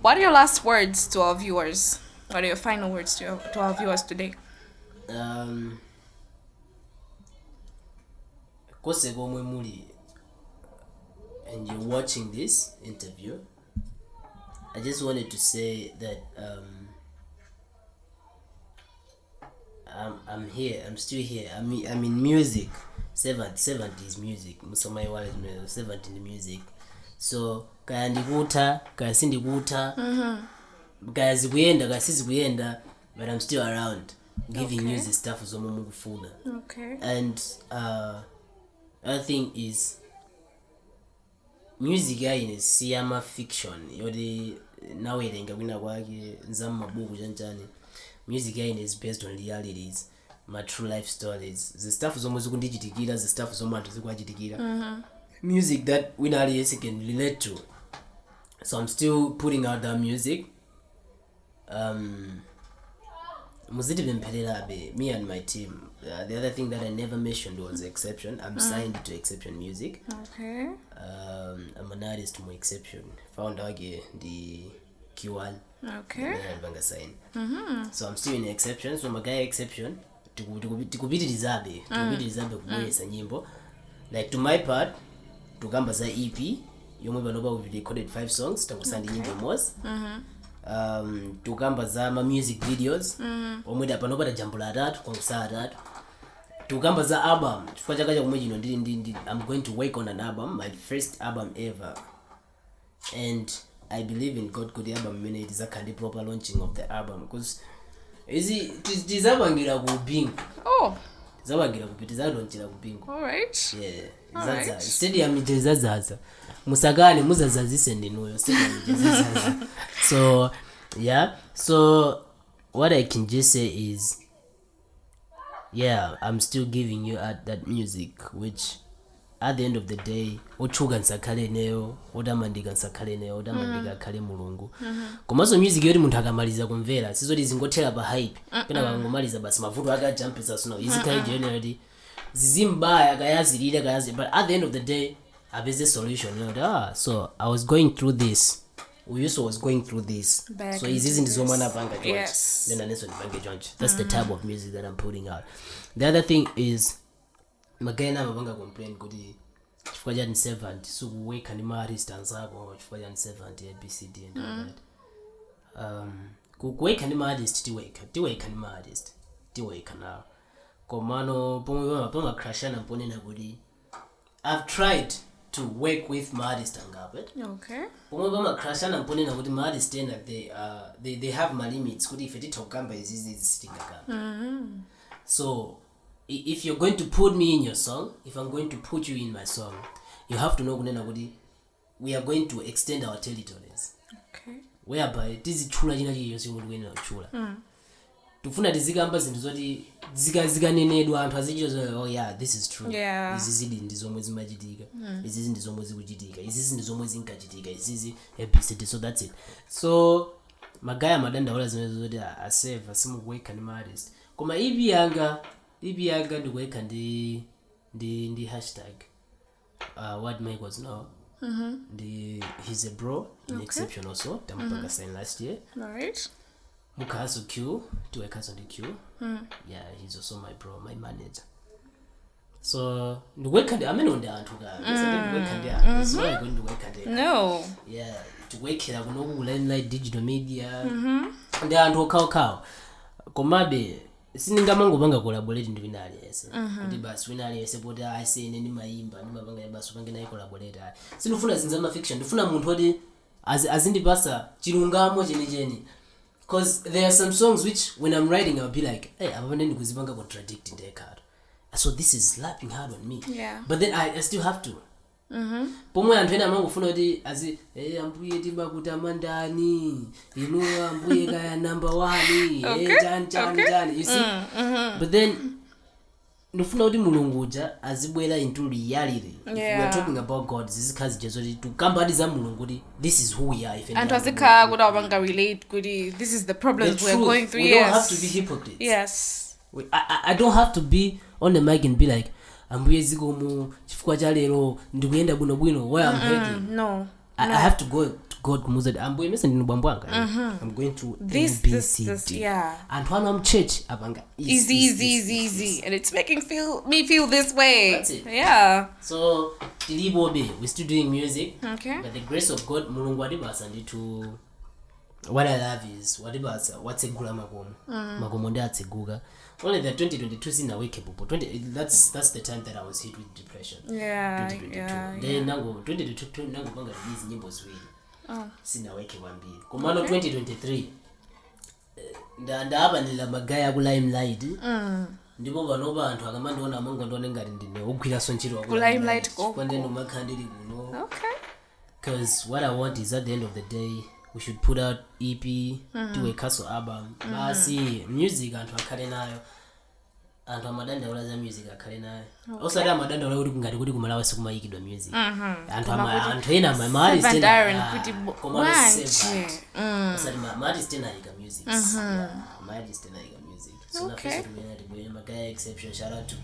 [SPEAKER 1] what are your last words to our viewers? What are your final words to our viewers today?
[SPEAKER 2] Kose komwe muli and you're watching this interview, I just wanted to say that I'm here. I'm still here. I'm in music. 70 is music. Musomai wale 70 in music. So kaya ndikuta, kaya sindikuta, kaya zikuyenda, kaya sizikuyenda, but I'm still around giving you the stuff zomwe mukufuna.
[SPEAKER 1] Okay.
[SPEAKER 2] And other thing is music yaine siyama fiction yoti nawerenga kwina kwake nzama mabuku chanchani. Music yaine is based on realities, my true life stories, the stuff zomwe zikundichitikira, the stuff zomwe anthu zikuachitikira. Music that wina aliyese can relate to. So I'm still putting out that music. Muziti bempelelabe, me and my team. The other thing that I never mentioned was Exception. I'm signed to Exception Music.
[SPEAKER 1] Okay.
[SPEAKER 2] I'm an artist from Exception. Found out the Q1.
[SPEAKER 1] Okay.
[SPEAKER 2] So I'm still in Exception. So my guy Exception, tikupitirizabe kubwesa nyimbo. Like to my part, tukamba za EP, yomwe panopa we recorded 5 songs, takusandi nyimbo imodzi. Tukamba za ma music videos, omwe da panopa jambo la 3 kwa saa 3. Tukamba za album, chifukwa chaka chakumwe chino I'm going to work on an album, my first album ever. And I believe in God could album mene it is a kind of proper launching of the album because tizabangira ku bingo.
[SPEAKER 1] Oh.
[SPEAKER 2] Zabangira kupitiza launchira ku bingo.
[SPEAKER 1] All right.
[SPEAKER 2] Yeah. Zaza. Stadium itezazaza. Musagane muzazazise ndinuyo stadium itezazaza. So, yeah. So what I can just say is I'm still giving you that music which at the end of the day ochuga nsakale neyo odamandika nsakale neyo odamandika kale mulungu komanso music yoti munthu akamaliza kumvera sizoti zingothera pa hype pena kangomaliza basi mavuto akajampisa suna izikhala generally zizimbaya kayazilira but at the end of the day apeze solution so I was going through this we also was going through this
[SPEAKER 1] back
[SPEAKER 2] so izizi ndizomana panga George
[SPEAKER 1] yes.
[SPEAKER 2] Then aneso ndipange George that's the type of music that I'm putting out. The other thing is magaina mabanga complain kuti chifukwa cha servant sukuweka ndi ma artist anzako chifukwa cha servant ABCD and all that kuweka ndi ma artist tiweka ndi ma artist tiweka nawo komano pomwe pama crashana mponena kuti I've tried to work with ma artist angapo
[SPEAKER 1] okay
[SPEAKER 2] pomwe pama crashana mponena kuti ma artist tena they have my limits kuti if titokamba izizi sitingaka so if you're going to put me in your song, if I'm going to put you in my song, you have to know we are going to extend our territories.
[SPEAKER 1] Okay.
[SPEAKER 2] Whereby this is chula china chiyonse mulikuyenera chula. Tufuna tizikamba zinthu zoti zikanenedwa anthu azichizo oh yeah this is true.
[SPEAKER 1] Yeah.
[SPEAKER 2] Izizi ndizomwe zimachitika. Izizi ndizomwe zikuchitika. Izizi ndizomwe zinkachitika. Izizi ABCD so that's it. So magaya madanda ola zimene zoti asave asimukuweka ni artist. Koma ipi yanga ibi yaga ndiweka ndi hashtag what Mike was now. He's a bro in exception also. Tamapanga sign last year.
[SPEAKER 1] Alright.
[SPEAKER 2] Mukaso Q, Tuekaso on the Q. Yeah, he's also my bro, my manager. So the work and I'm on the Antuga. So I'm going to work at it.
[SPEAKER 1] No.
[SPEAKER 2] Yeah, to work here, I know like digital media. And the Antu cow. Komabe, Siningamango Banga collaborate in the Vinali. The bus winali is about I say in any Maimba, Nimabanga bus Wangana collaborate. Sinufuna Sinzama fiction, the Funa Muntodi as in the bassa, Chirungamo Jenny. Because there are some songs which, when I'm writing, I'll be like, hey, I'm going to contradicting their card. So this is slapping hard on me.
[SPEAKER 1] Yeah.
[SPEAKER 2] But then I still have to. Pomwe anthu ena amangofuna kuti azi ambuye timakuta mandani inu ambuye kaya number 1 chan you see. But then ndofuna kuti mulungu uja azibwera into reality. If we are talking about God, this is kazi jezo to kamba za mulungu kuti this is who we are.
[SPEAKER 1] And azika kuda wanga relate kuti this is the problems we are going through.
[SPEAKER 2] We don't have to be hypocrites.
[SPEAKER 1] Yes.
[SPEAKER 2] I don't have to be on the mic and be like ambuye zikomo chifukwa cha lero ndikuyenda bwino where I'm heading.
[SPEAKER 1] No.
[SPEAKER 2] I have to go to God kumuza ambuye mese ndinobwambwanga. I'm going through this,
[SPEAKER 1] yeah.
[SPEAKER 2] And when I'm church abanga
[SPEAKER 1] easy and it's making me feel this way.
[SPEAKER 2] That's it.
[SPEAKER 1] Yeah.
[SPEAKER 2] So tilibobe, we're still doing music.
[SPEAKER 1] Okay.
[SPEAKER 2] But the grace of God mulungu adibasa nditu what I love is wadibasa what's a gula magomo ndatseguka. Only the 2022 sina wakeable. That's the time that I was hit with depression.
[SPEAKER 1] Yeah.
[SPEAKER 2] 2022. Then nango 2022 nango banga release nyimbo ziwili. Sina wakeable mbili. Komano 2023 ndaba nila magaya ku limelight. Ndipo banoba anthu akamandiona amonga ndone ngati ndine ogwira sonchiro
[SPEAKER 1] ku limelight
[SPEAKER 2] kwande no makhandiri kuno.
[SPEAKER 1] Okay.
[SPEAKER 2] Because what I want is at the end of the day we should put out EP, do a castle album. Basi music anthu akhale nayo. Anthu amadanda ulaza music akhale nayo. Also ada amadanda ula kuti ngati kuti kumalawa sikumayikidwa music. Anthu ena mama is tena kuti bwanji. Osati mama is tena ika music. Mama is tena ika music. So na first we had Magaya exception. Shout out to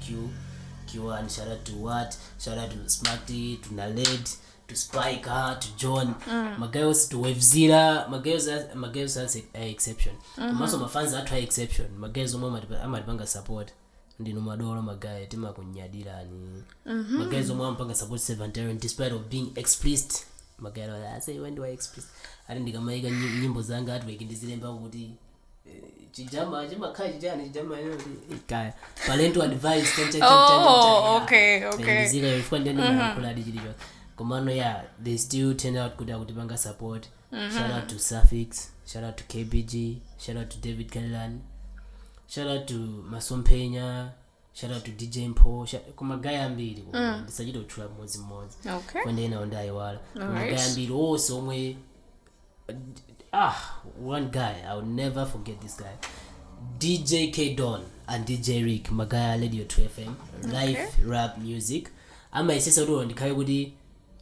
[SPEAKER 2] Q1, shout out to What, shout out to Smarty, to Naled, to Spike, to John, Magayos to Wavzilla, Magayos has an exception. Most of my fans are try exception. Magayos amadibanga support. Ndi numadolo Magaya tima kunyadira ni. Magayos amadibanga support Seven despite of being explicit. Magaya I say when do I explicit? I didn't ndikamaiga nyimbo zanga ati wekindizilemba kuti chijama chijama ikaya parental advice
[SPEAKER 1] okay
[SPEAKER 2] ndizika ifika ndende makula digital komano yeah they still turn out kuda kuti banga support. Shout out to Suffix, shout out to KBG, shout out to David Kellan, shout out to Masompenya, shout out to DJ Mpo, kumagaya mbili ndisajida utula mozi
[SPEAKER 1] okay
[SPEAKER 2] kwende ina onda iwala kumagaya mbili wose omwe one guy I will never forget this guy, DJ K Don and DJ Rick Magaya Radio 2FM live rap music. Ama isesa ndo ndikaye kuti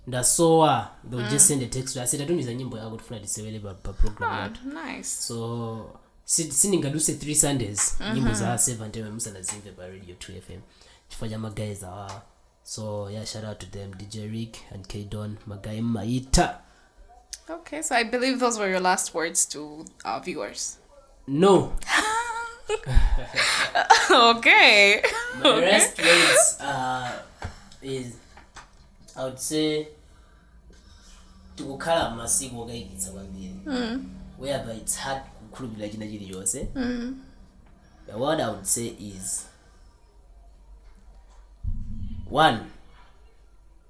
[SPEAKER 2] ndasowa they'll just send a text I said atoniza nyimbo yako tufuna disewele pa program yatu.
[SPEAKER 1] Nice.
[SPEAKER 2] So siningaduse 3 Sundays nyimbo za 7 time musana zimve pa Radio 2FM chifanya Magaya za so yeah, shout out to them, DJ Rick and K Don Magaya maita.
[SPEAKER 1] Okay, so I believe those were your last words to our viewers.
[SPEAKER 2] No.
[SPEAKER 1] Okay.
[SPEAKER 2] My last words is I would say tukukhala masiku okaikitsa kwambiri whereby it's hard kukhulupirira china chilichonse. The word I would say is one,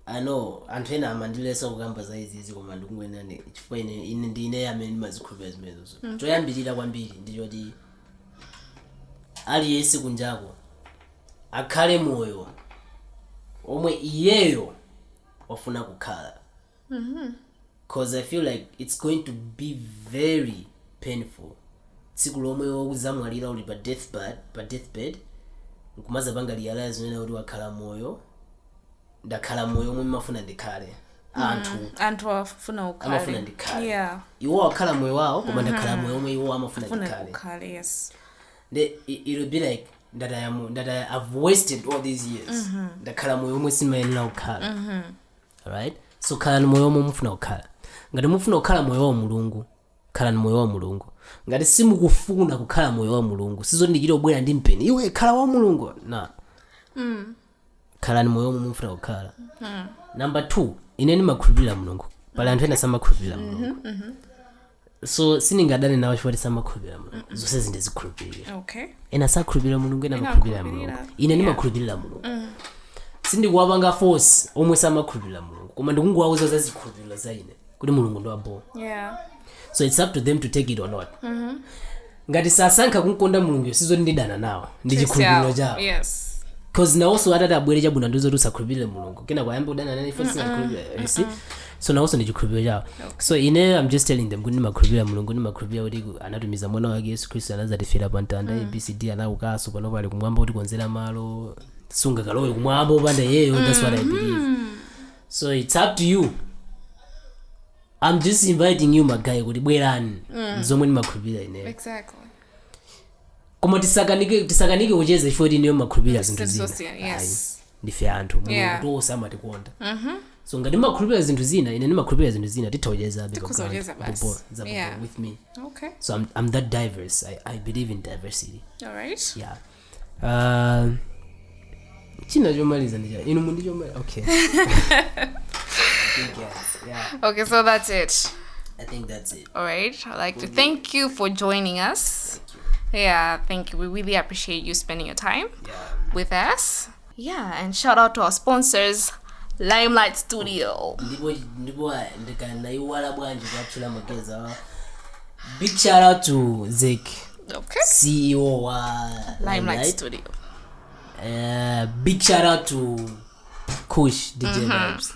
[SPEAKER 2] I know anthu ena amandilesa kukamba za izizi koma ndikungwenane chifukwa ine ndine amene ndimazikhulupirira zimenezo. Choyambirira kwambiri ndichoti aliyense kunjako akhale moyo omwe iyeyo wafuna kukhala. Because I feel like it's going to be very painful tsiku lomwe wokuzamwalira uli pa deathbed nkumaza panga realize nena kuti wakhala moyo ndakhala moyo omwe mafuna ndikhale.
[SPEAKER 1] Anthu afuna ukhale.
[SPEAKER 2] Amafuna ndikhale.
[SPEAKER 1] Yeah.
[SPEAKER 2] Iwo wakhala moyo wawo koma ndakhala moyo omwe iwo amafuna ndikhale.
[SPEAKER 1] Yes.
[SPEAKER 2] It'll be like that I've wasted all these years ndakhala moyo omwe simayenera kukhala. Alright, so khalani moyo omwe mufuna kukhala. Ngati mufuna kukhala moyo wa mulungu, khalani moyo wa mulungu. Ngati simukufuna kukhala moyo wa mulungu, sizoti ndichita kubwera ndi mpeni iwe khala wa mulungu na khalani moyo omwe mufuna kukhala. Number 2, ine ndimakhulupirira mulungu, pali anthu ena samakhulupirira mulungu. So siningadane nawo chifukwa samakhulupirira mulungu, zonse zindizikhulupirira.
[SPEAKER 1] Okay.
[SPEAKER 2] Ena sakhulupirira mulungu, ena makhulupirira mulungu. Ine ndimakhulupirira mulungu. Sindikuwapanga force omwe samakhulupirira mulungu, koma ndikungowauza za zikhulupiriro za ine kuti mulungu ndi wabodza.
[SPEAKER 1] Yeah.
[SPEAKER 2] So it's up to them to take it or not. Ngati sasankha kunkonda mulungu sizoti ndidana nawo ndi chikhulupiriro chawo.
[SPEAKER 1] Yes.
[SPEAKER 2] Because nawonso atati abwere chabwino ndizo tusakhulupirire mulungu kena kwayamba kudana nani ifo tisakhulupirira. You see? So nawonso ndi chikhulupiriro chawo. So ine I'm just telling them kuti ndimakhulupirira mulungu, ndimakhulupirira kuti anatumiza mwana wake Yesu Khristu anazatifera pa mtanda, ABCD anaukanso pano pali kumwamba kuti konzera malo sunga kalowe kumwamba upanda yeyo. That's what I believe. So it's up to you. I'm just inviting you magayi kuti bwerani zomwe ndimakhulupirira ine.
[SPEAKER 1] Exactly.
[SPEAKER 2] Koma tisakanike kucheza ifoti niyo makhulupirira zinthu zina.
[SPEAKER 1] Yes.
[SPEAKER 2] Ndife anthu mulungu tonse amatikonda. So ngati makhulupirira zinthu zina, ine ndimakhulupirira zinthu zina titawujeza with me.
[SPEAKER 1] Okay.
[SPEAKER 2] So I'm that diverse. I believe in diversity.
[SPEAKER 1] All right.
[SPEAKER 2] Yeah. China chomaliza ndija inu mundi chomaliza. Okay. Yeah.
[SPEAKER 1] Okay, so that's it.
[SPEAKER 2] I think that's it.
[SPEAKER 1] All right. I'd like to thank you for joining us. Yeah, thank you. We really appreciate you spending your time with us. Yeah, and shout out to our sponsors, Limelight Studio.
[SPEAKER 2] Big shout out to Zeke,
[SPEAKER 1] Okay.
[SPEAKER 2] CEO
[SPEAKER 1] Limelight Studio.
[SPEAKER 2] Big shout out to Kush DJ Vibes.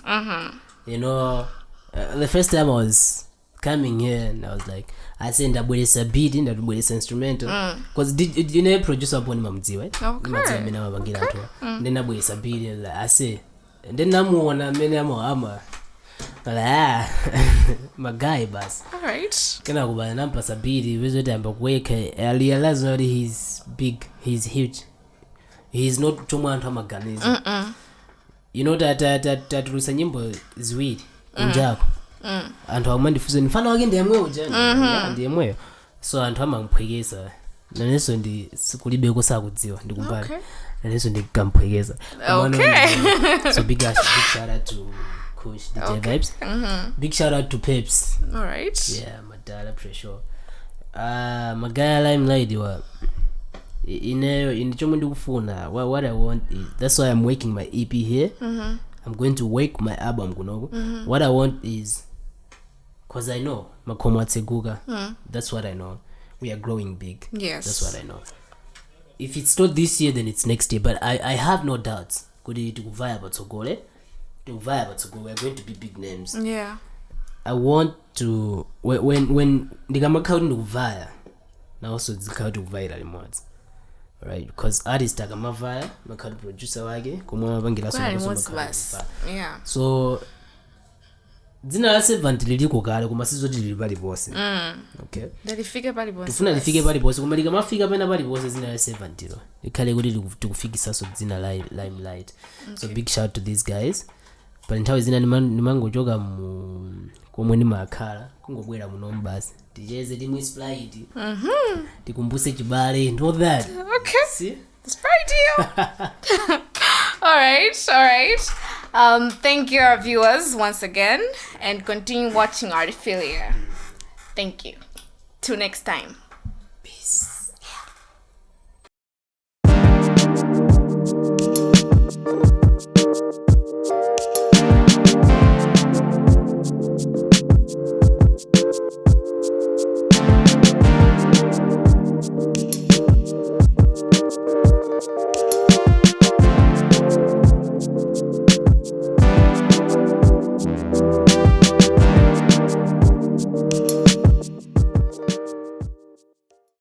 [SPEAKER 2] You know, the first time I was coming here and I was like, I said ndabwelesa beat ndabwelesa instrumental because you know producer upon mamdziwa
[SPEAKER 1] Okay.
[SPEAKER 2] Mina mabangira to then ndabwelesa beat and like I say and then namuona mene ama like my guy bas.
[SPEAKER 1] All right.
[SPEAKER 2] Kana kubana nampasa beat wezoti amba kuweka. I realize that he's big, he's huge. He's not chomwe anthu amaganiza. You know that rusa nyimbo ziwiri kunjako. Anthu amandifuza mfano wake ndiyemweyo jana. Ndiyemweyo. So anthu amamphwekesa. Naneso ndi sikulibe kosakudziwa ndikumbali. Naneso ndikamphwekesa.
[SPEAKER 1] Okay.
[SPEAKER 2] So big shout out to Kush DJ Vibes. Big shout out to Peps.
[SPEAKER 1] All right.
[SPEAKER 2] Yeah, madala pressure. Magaya Limelight wa in chomwe ndikufuna. What I want is, that's why I'm working my EP here. I'm going to work my album kunoku. What I want is, cause I know makomo atseguka. That's what I know. We are growing big.
[SPEAKER 1] Yes.
[SPEAKER 2] That's what I know. If it's not this year, then it's next year. But I have no doubts. Kudi tukuvaya batsogole. We are going to be big names.
[SPEAKER 1] Yeah.
[SPEAKER 2] I want to when ndikamakhala ndikuvaya now also zikhala tikuvayira limodzi. Right, because artist akamavaya makhala producer wake komwe amapangira
[SPEAKER 1] Yeah.
[SPEAKER 2] So dzina la servant liliko kale koma sizoti lili pali pose. Okay.
[SPEAKER 1] Lifike pali pose.
[SPEAKER 2] Tifuna lifike pali pose koma likamafika pena pali pose dzina la servant lo likhale kuti tikufikisaso dzina la Limelight. So big shout to these guys. Pali nthawi zina nimangochoka komwe ndimakhala kungobwera muno mbasi ticheze timwisplite tikumbuse chibale and all that.
[SPEAKER 1] Okay.
[SPEAKER 2] See?
[SPEAKER 1] That's very deal. All right. Thank you, our viewers, once again, and continue watching Artphilia. Thank you. Till next time.
[SPEAKER 2] Peace.